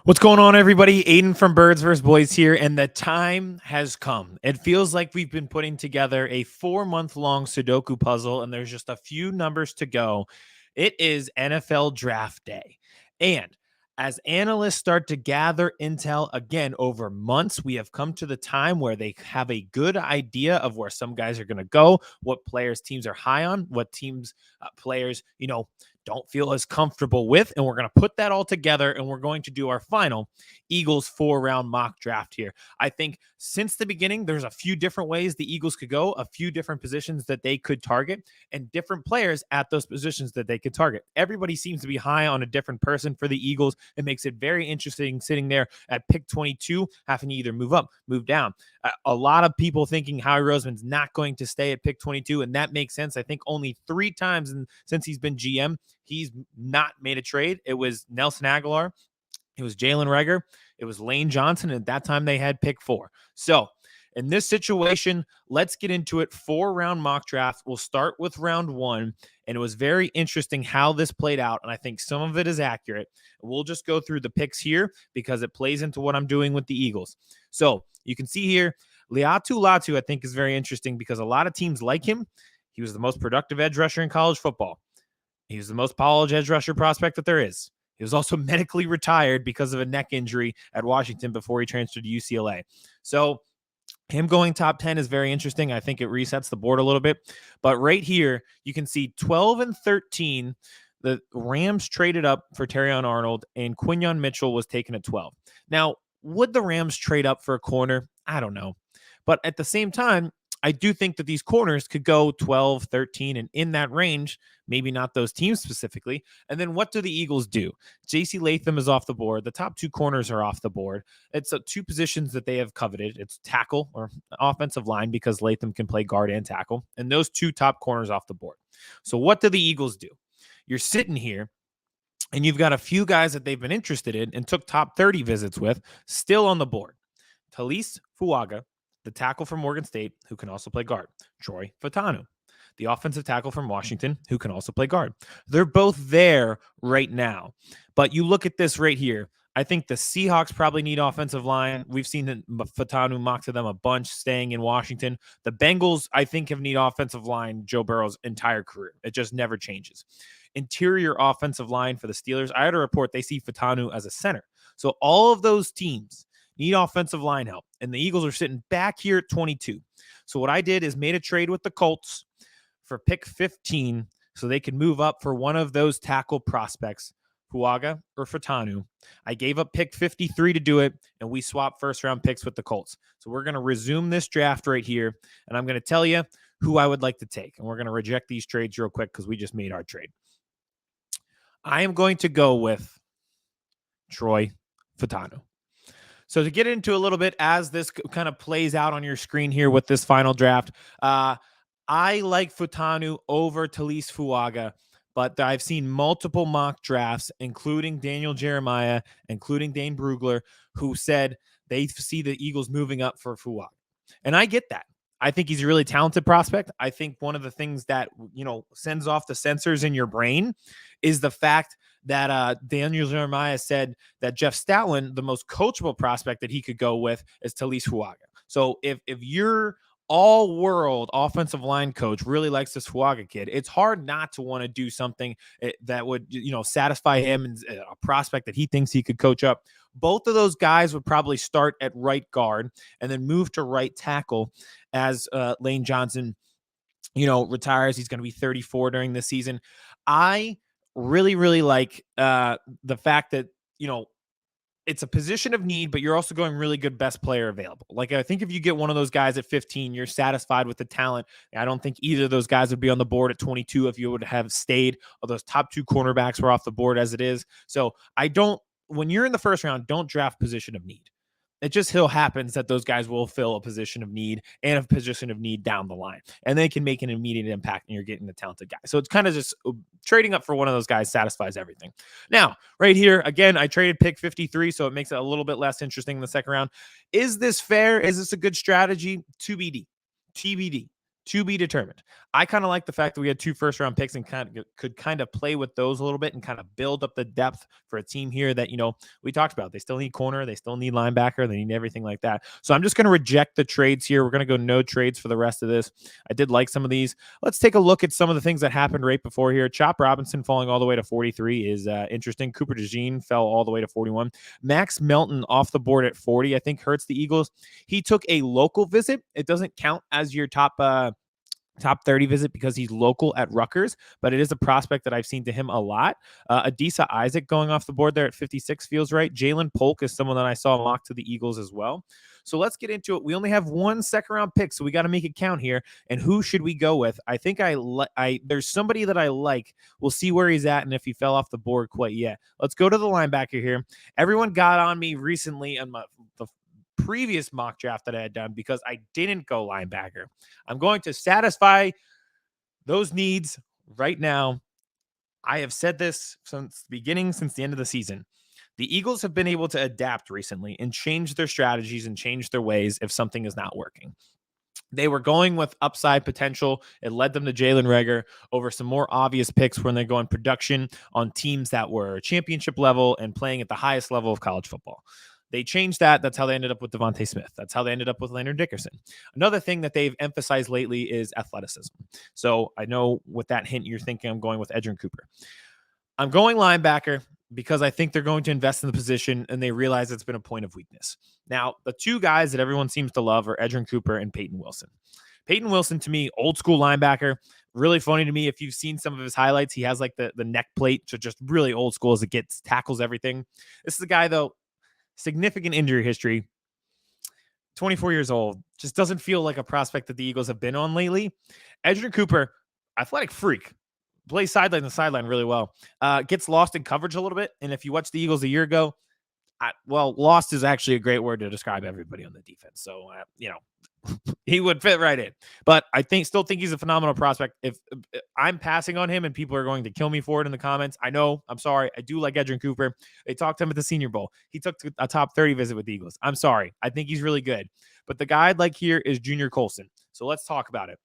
What's going on, everybody? Aiden from Birds vs. Boys here, and the time has come. It feels like we've been putting together a 4-month long Sudoku puzzle, and there's just a few numbers to go. It is NFL Draft Day. And as analysts start to gather intel again over months, we have come to the time where they have a good idea of where some guys are going to go, what players teams are high on, what teams players, don't feel as comfortable with. And we're going to put that all together and we're going to do our final Eagles 4-round mock draft here. I think since the beginning, there's a few different ways the Eagles could go, a few different positions that they could target, and different players at those positions that they could target. Everybody seems to be high on a different person for the Eagles. It makes it very interesting sitting there at pick 22, having to either move up, move down. A lot of people thinking Howie Roseman's not going to stay at pick 22, and that makes sense. I think only 3 times since he's been GM, he's not made a trade. It was Nelson Aguilar, it was Jalen Reagor, it was Lane Johnson, and at that time they had pick 4. So in this situation, let's get into it. 4-round mock draft. We'll start with round 1, and it was very interesting how this played out, and I think some of it is accurate. We'll just go through the picks here because it plays into what I'm doing with the Eagles. So you can see here, Liatu Latu, I think, is very interesting because a lot of teams like him. He was the most productive edge rusher in college football. He was the most polished edge rusher prospect that there is. He was also medically retired because of a neck injury at Washington before he transferred to UCLA. So him going top 10 is very interesting. I think it resets the board a little bit. But right here, you can see 12 and 13. The Rams traded up for Terrion Arnold, and Quinyon Mitchell was taken at 12. Now, would the Rams trade up for a corner? I don't know. But at the same time, I do think that these corners could go 12, 13, and in that range, maybe not those teams specifically. And then what do the Eagles do? J.C. Latham is off the board. The top 2 corners are off the board. It's 2 positions that they have coveted. It's tackle or offensive line because Latham can play guard and tackle. And those 2 top corners off the board. So what do the Eagles do? You're sitting here and you've got a few guys that they've been interested in and took top 30 visits with still on the board. Talise Fuaga, the tackle from Morgan State, who can also play guard. Troy Fatanu, the offensive tackle from Washington, who can also play guard. They're both there right now. But you look at this right here. I think the Seahawks probably need offensive line. We've seen Fatanu mock to them a bunch staying in Washington. The Bengals, I think, have need offensive line Joe Burrow's entire career. It just never changes. Interior offensive line for the Steelers, I had a report they see Fatanu as a center. So all of those teams need offensive line help. And the Eagles are sitting back here at 22. So what I did is made a trade with the Colts for pick 15 so they could move up for one of those tackle prospects, Fuaga or Fatanu. I gave up pick 53 to do it, and we swapped first-round picks with the Colts. So we're going to resume this draft right here, and I'm going to tell you who I would like to take. And we're going to reject these trades real quick because we just made our trade. I am going to go with Troy Fatanu. So to get into a little bit as this kind of plays out on your screen here with this final draft, I like Fatanu over Talise Fuaga, but I've seen multiple mock drafts, including Daniel Jeremiah, including Dane Brugler, who said they see the Eagles moving up for Fuaga. And I get that. I think he's a really talented prospect. I think one of the things that, sends off the sensors in your brain is the fact that Daniel Jeremiah said that Jeff Stoutland, the most coachable prospect that he could go with, is Talise Fuaga. So if your all-world offensive line coach really likes this Fuaga kid, it's hard not to want to do something that would, satisfy him and a prospect that he thinks he could coach up. Both of those guys would probably start at right guard and then move to right tackle as Lane Johnson, retires. He's going to be 34 during this season. I really, really like the fact that, it's a position of need, but you're also going really good best player available. Like, I think if you get one of those guys at 15, you're satisfied with the talent. I don't think either of those guys would be on the board at 22 if you would have stayed. Or those top 2 cornerbacks were off the board as it is. So when you're in the first round, don't draft position of need. It just happens that those guys will fill a position of need and a position of need down the line, and they can make an immediate impact, and you're getting the talented guy. So it's kind of just trading up for one of those guys satisfies everything. Now, right here, again, I traded pick 53, so it makes it a little bit less interesting in the second round. Is this fair? Is this a good strategy? TBD. To be determined. I kind of like the fact that we had 2 first round picks and could kind of play with those a little bit and kind of build up the depth for a team here that, we talked about. They still need corner, they still need linebacker, they need everything like that. So I'm just going to reject the trades here. We're going to go no trades for the rest of this. I did like some of these. Let's take a look at some of the things that happened right before here. Chop Robinson falling all the way to 43 is interesting. Cooper DeJean fell all the way to 41. Max Melton off the board at 40, I think hurts the Eagles. He took a local visit. It doesn't count as your top 30 visit because he's local at Rutgers, but it is a prospect that I've seen to him a lot. Adisa Isaac going off the board there at 56 feels right. Jalen Polk is someone that I saw mocked to the Eagles as well. So let's get into it. We only have 1 second round pick, so we got to make it count here. And who should we go with? I think there's somebody that I like. We'll see where he's at and if he fell off the board quite yet. Let's go to the linebacker here. Everyone got on me recently on the previous mock draft that I had done because I didn't go linebacker. I'm going to satisfy those needs right now. I have said this since the beginning, since the end of the season. The Eagles have been able to adapt recently and change their strategies and change their ways if something is not working. They were going with upside potential. It led them to Jalen Reagor over some more obvious picks when they go on production on teams that were championship level and playing at the highest level of college football. They changed that. That's how they ended up with Devontae Smith. That's how they ended up with Leonard Dickerson. Another thing that they've emphasized lately is athleticism. So I know with that hint, you're thinking I'm going with Edgerrin Cooper. I'm going linebacker because I think they're going to invest in the position and they realize it's been a point of weakness. Now, the 2 guys that everyone seems to love are Edgerrin Cooper and Peyton Wilson. Peyton Wilson, to me, old school linebacker. Really funny to me. If you've seen some of his highlights, he has like the neck plate, so just really old school as it gets, tackles everything. This is a guy, though, significant injury history, 24 years old, just doesn't feel like a prospect that the Eagles have been on lately. Edgerrin Cooper, athletic freak, plays sideline to sideline really well, gets lost in coverage a little bit. And if you watch the Eagles a year ago, lost is actually a great word to describe everybody on the defense. So, he would fit right in. But I still think he's a phenomenal prospect. If I'm passing on him and people are going to kill me for it in the comments, I know, I'm sorry. I do like Edgerrin Cooper. They talked to him at the Senior Bowl. He took a top 30 visit with the Eagles. I'm sorry. I think he's really good. But the guy I'd like here is Junior Colson. So let's talk about it.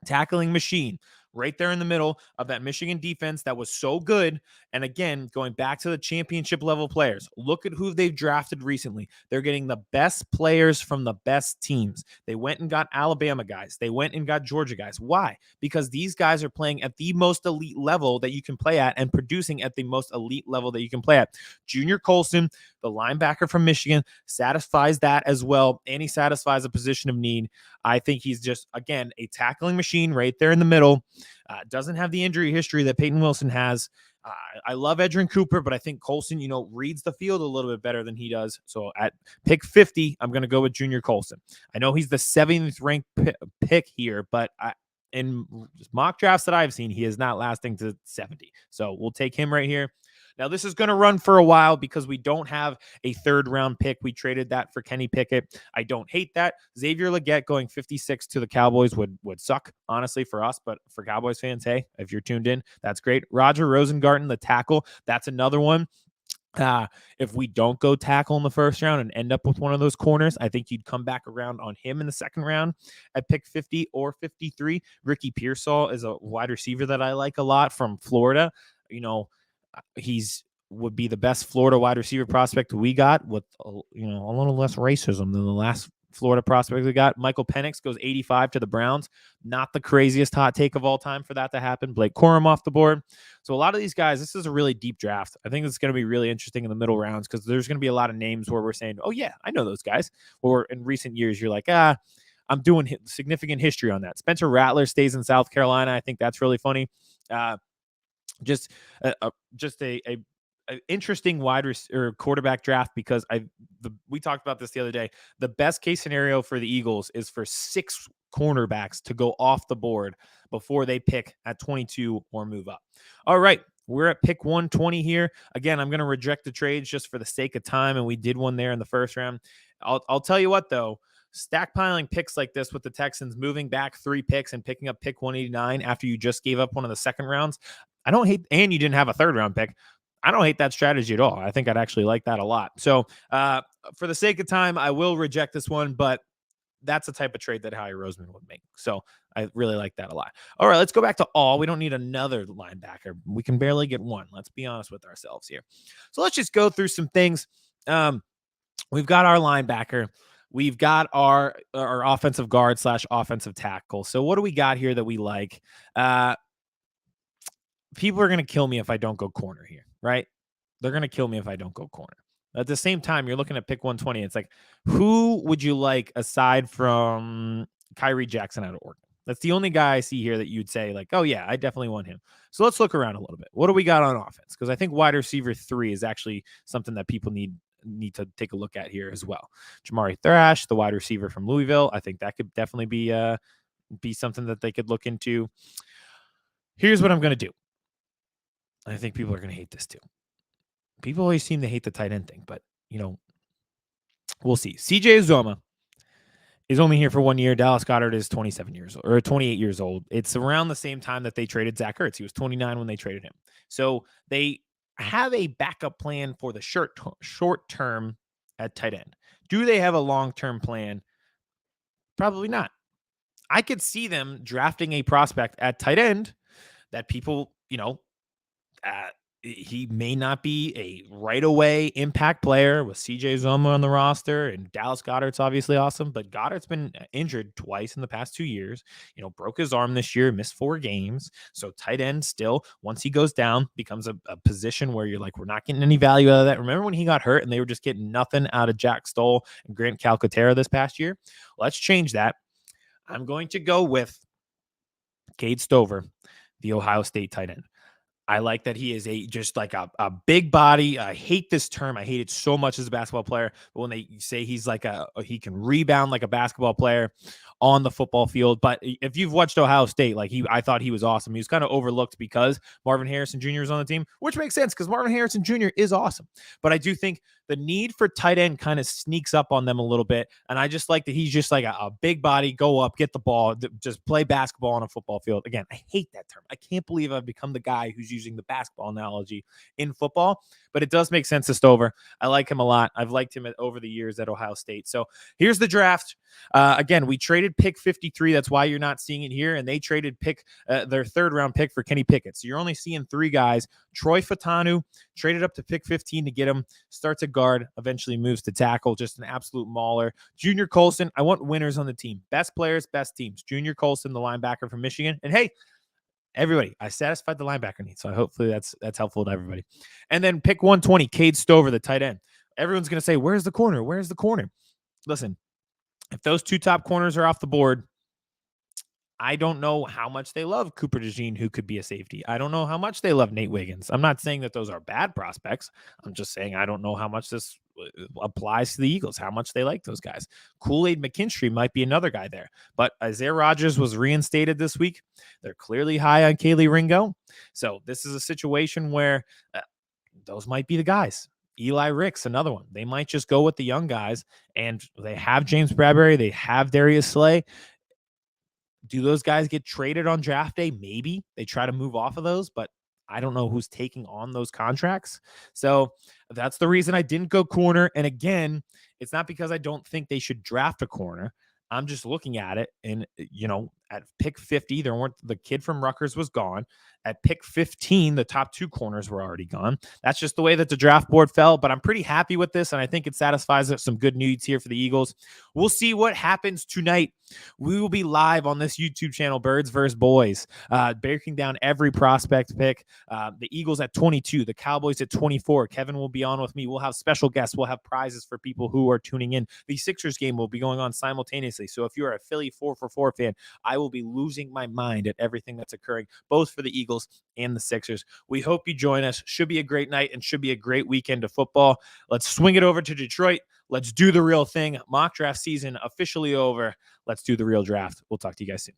Tackling machine right there in the middle of that Michigan defense that was so good. And again, going back to the championship level players, look at who they've drafted recently. They're getting the best players from the best teams. They went and got Alabama guys. They went and got Georgia guys. Why? Because these guys are playing at the most elite level that you can play at and producing at the most elite level that you can play at. Junior Colson, the linebacker from Michigan, satisfies that as well. And he satisfies a position of need. I think he's just, again, a tackling machine right there in the middle. Doesn't have the injury history that Peyton Wilson has. I love Edgerrin Cooper, but I think Colson, reads the field a little bit better than he does. So at pick 50, I'm going to go with Junior Colson. I know he's the 7th ranked pick here, but in mock drafts that I've seen, he is not lasting to 70. So we'll take him right here. Now, this is going to run for a while because we don't have a 3rd round pick. We traded that for Kenny Pickett. I don't hate that. Xavier Legette going 56 to the Cowboys would suck, honestly, for us. But for Cowboys fans, hey, if you're tuned in, that's great. Roger Rosengarten, the tackle, that's another one. If we don't go tackle in the 1st round and end up with one of those corners, I think you'd come back around on him in the 2nd round at pick 50 or 53. Ricky Pearsall is a wide receiver that I like a lot from Florida. He's would be the best Florida wide receiver prospect we got with a little less racism than the last Florida prospect we got. Michael Penix goes 85 to the Browns. Not the craziest hot take of all time for that to happen. Blake Corum off the board. So a lot of these guys, this is a really deep draft. I think it's going to be really interesting in the middle rounds because there's going to be a lot of names where we're saying, oh yeah, I know those guys. Or in recent years, you're like, I'm doing significant history on that. Spencer Rattler stays in South Carolina. I think that's really funny. Just a interesting quarterback draft because we talked about this the other day. The best case scenario for the Eagles is for 6 cornerbacks to go off the board before they pick at 22 or move up. All right. We're at pick 120 here. Again, I'm going to reject the trades just for the sake of time, and we did one there in the 1st round. I'll tell you what, though. Stackpiling picks like this with the Texans moving back 3 picks and picking up pick 189 after you just gave up one of the 2nd rounds, I don't hate, and you didn't have a 3rd round pick. I don't hate that strategy at all. I think I'd actually like that a lot. So for the sake of time, I will reject this one, but that's the type of trade that Howie Roseman would make. So I really like that a lot. All right, let's go back to all. We don't need another linebacker. We can barely get one. Let's be honest with ourselves here. So let's just go through some things. We've got our linebacker. We've got our offensive guard / offensive tackle. So what do we got here that we like? People are going to kill me if I don't go corner here, right? They're going to kill me if I don't go corner. At the same time, you're looking at pick 120. It's like, who would you like aside from Kyrie Jackson out of Oregon? That's the only guy I see here that you'd say, like, oh, yeah, I definitely want him. So let's look around a little bit. What do we got on offense? Because I think wide receiver 3 is actually something that people need to take a look at here as well. Jamari Thrash, the wide receiver from Louisville. I think that could definitely be something that they could look into. Here's what I'm going to do. I think people are going to hate this too. People always seem to hate the tight end thing, but, we'll see. CJ Uzoma is only here for 1 year. Dallas Goedert is 27 years old or 28 years old. It's around the same time that they traded Zach Ertz. He was 29 when they traded him. So they have a backup plan for the short term at tight end. Do they have a long-term plan? Probably not. I could see them drafting a prospect at tight end that people, he may not be a right away impact player with CJ Uzomah on the roster, and Dallas Goedert's obviously awesome, but Goedert's been injured twice in the past 2 years, broke his arm this year, missed 4 games. So tight end still, once he goes down, becomes a position where you're like, we're not getting any value out of that. Remember when he got hurt and they were just getting nothing out of Jack Stoll and Grant Calcaterra this past year? Let's change that. I'm going to go with Cade Stover, the Ohio State tight end. I like that he is just like a big body. I hate this term. I hate it so much as a basketball player. But when they say he's like he can rebound like a basketball player on the football field. But if you've watched Ohio State, I thought he was awesome. He was kind of overlooked because Marvin Harrison Jr. is on the team, which makes sense because Marvin Harrison Jr. is awesome. But I do think the need for tight end kind of sneaks up on them a little bit. And I just like that he's just like a big body, go up, get the ball, just play basketball on a football field. Again, I hate that term. I can't believe I've become the guy who's using the basketball analogy in football, but it does make sense to Stover. I like him a lot. I've liked him over the years at Ohio State. So here's the draft. Again, we traded pick 53. That's why you're not seeing it here. And they traded their 3rd round pick for Kenny Pickett. So you're only seeing 3 guys. Troy Fatanu traded up to pick 15 to get him. Starts at guard, eventually moves to tackle. Just an absolute mauler. Junior Colson, I want winners on the team. Best players, best teams. Junior Colson, the linebacker from Michigan. And hey, everybody, I satisfied the linebacker need. So hopefully that's helpful to everybody. And then pick 120, Cade Stover, the tight end. Everyone's going to say, where's the corner? Where's the corner? Listen, if those 2 top corners are off the board, I don't know how much they love Cooper DeJean, who could be a safety. I don't know how much they love Nate Wiggins. I'm not saying that those are bad prospects. I'm just saying I don't know how much this applies to the Eagles, how much they like those guys. Kool-Aid McKinstry might be another guy there. But Isaiah Rodgers was reinstated this week. They're clearly high on Kaylee Ringo. So this is a situation where those might be the guys. Eli Ricks, another one. They might just go with the young guys, and they have James Bradbury. They have Darius Slay. Do those guys get traded on draft day? Maybe they try to move off of those, but I don't know who's taking on those contracts. So that's the reason I didn't go corner. And again, it's not because I don't think they should draft a corner. I'm just looking at it, and at pick 50, the kid from Rutgers was gone. At pick 15, the top 2 corners were already gone. That's just the way that the draft board fell, but I'm pretty happy with this, and I think it satisfies some good needs here for the Eagles. We'll see what happens tonight. We will be live on this YouTube channel, Birds vs. Boys, breaking down every prospect pick. The Eagles at 22, the Cowboys at 24. Kevin will be on with me. We'll have special guests. We'll have prizes for people who are tuning in. The Sixers game will be going on simultaneously. So if you're a Philly 4-for-4 fan, I will be losing my mind at everything that's occurring, both for the Eagles and the Sixers. We hope you join us. Should be a great night and should be a great weekend of football. Let's swing it over to Detroit. Let's do the real thing. Mock draft season officially over. Let's do the real draft. We'll talk to you guys soon.